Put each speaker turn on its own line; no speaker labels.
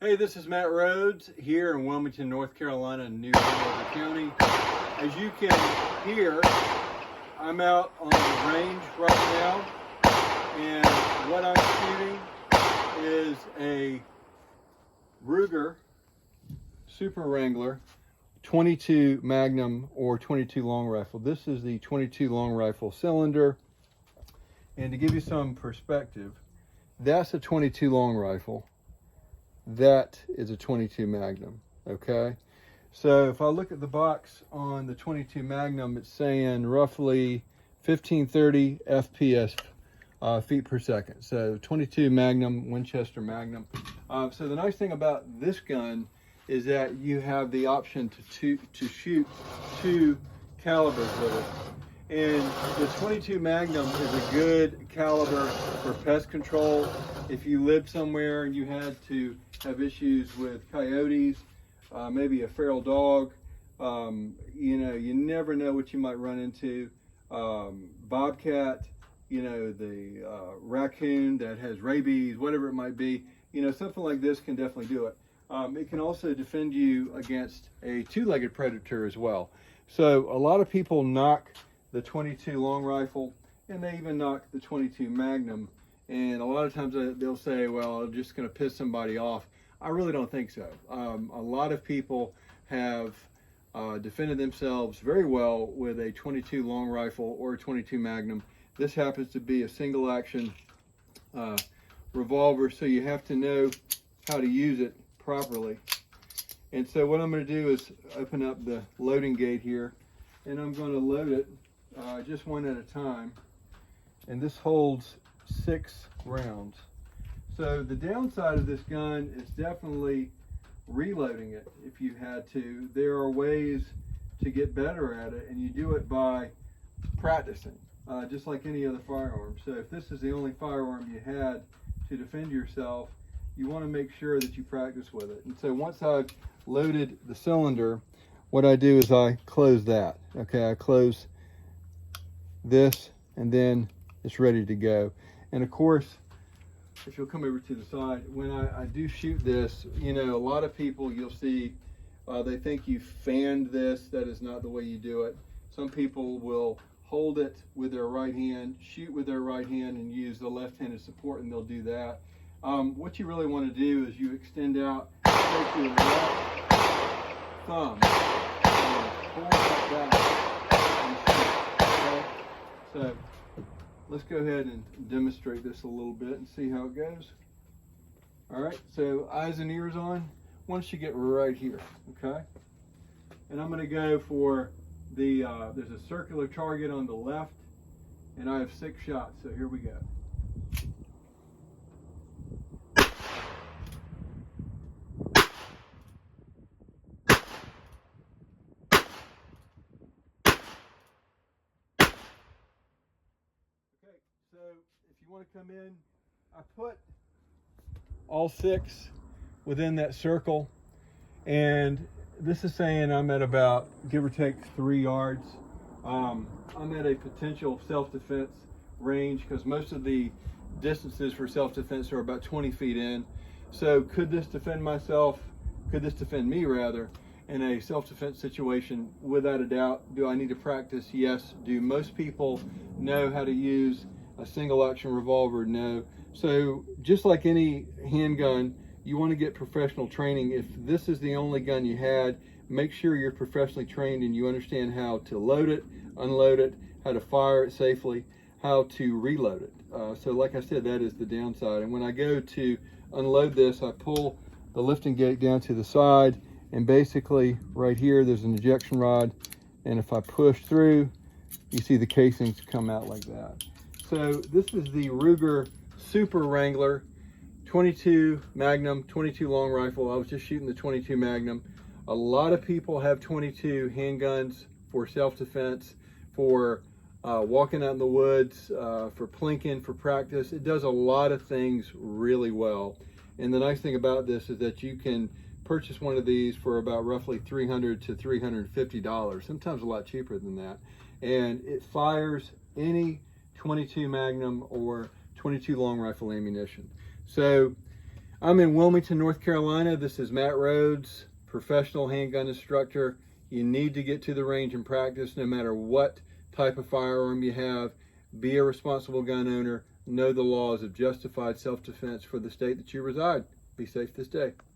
Hey, this is Matt Rhodes here in Wilmington, North Carolina, New Hanover County. As you can hear, I'm out on the range right now, and what I'm shooting is a Ruger Super Wrangler 22 Magnum or 22 long rifle. This is the 22 long rifle cylinder, and to give you some perspective, that's a 22 long rifle. That is a 22 Magnum, okay? So if I look at the box on the 22 Magnum, it's saying roughly 1530 FPS feet per second. So 22 Magnum, Winchester Magnum. So the nice thing about this gun is that you have the option to shoot two calibers with it. And the 22 Magnum is a good caliber for pest control. If you lived somewhere and you had to have issues with coyotes, maybe a feral dog, you never know what you might run into. Bobcat, the raccoon that has rabies, whatever it might be, something like this can definitely do it. It can also defend you against a two-legged predator as well. So a lot of people knock the 22 long rifle, and they even knock the 22 Magnum, and a lot of times they'll say, well, I'm just going to piss somebody off. I really don't think so. A lot of people have defended themselves very well with a 22 long rifle or a 22 Magnum. This happens to be a single action revolver, so you have to know how to use it properly. And so what I'm going to do is open up the loading gate here, and I'm going to load it just one at a time, and this holds 6 rounds. So the downside of this gun is definitely reloading it if you had to. There are ways to get better at it, and you do it by practicing, just like any other firearm. So if this is the only firearm you had to defend yourself, you want to make sure that you practice with it. And so once I've loaded the cylinder, what I do is I close that. Okay, I close this, and then it's ready to go. And of course, if you'll come over to the side, when I do shoot this, a lot of people you'll see, they think you fanned this. That is not the way you do it. Some people will hold it with their right hand, shoot with their right hand, and use the left-handed support, and they'll do that. What you really want to do is you extend out, take your left thumb, and pull that back, and shoot, okay? So let's go ahead and demonstrate this a little bit and see how it goes. All right, so eyes and ears on. Once you get right here, okay? And I'm gonna go for the, there's a circular target on the left, and I have 6 shots, so here we go. So if you want to come in, I put all 6 within that circle, and this is saying I'm at about, give or take, 3 yards. I'm at a potential self-defense range because most of the distances for self-defense are about 20 feet in. So could this defend myself, could this defend me rather, in a self-defense situation? Without a doubt. Do I need to practice? Yes. Do most people know how to use a single action revolver? No. So just like any handgun, you want to get professional training. If this is the only gun you had, make sure you're professionally trained and you understand how to load it, unload it, how to fire it safely, how to reload it. So like I said, that is the downside. And when I go to unload this, I pull the lifting gate down to the side, and basically right here there's an ejection rod, and if I push through, you see the casings come out like that. So this is the Ruger Super Wrangler 22 Magnum, 22 long rifle. I was just shooting the 22 Magnum. A lot of people have 22 handguns for self-defense, for walking out in the woods, for plinking, for practice. It does a lot of things really well. And the nice thing about this is that you can purchase one of these for about roughly $300 to $350, sometimes a lot cheaper than that. And it fires any 22 Magnum or 22 long rifle ammunition. So I'm in Wilmington, North Carolina. This is Matt Rhodes, professional handgun instructor. You need to get to the range and practice no matter what type of firearm you have. Be a responsible gun owner. Know the laws of justified self-defense for the state that you reside. Be safe this day.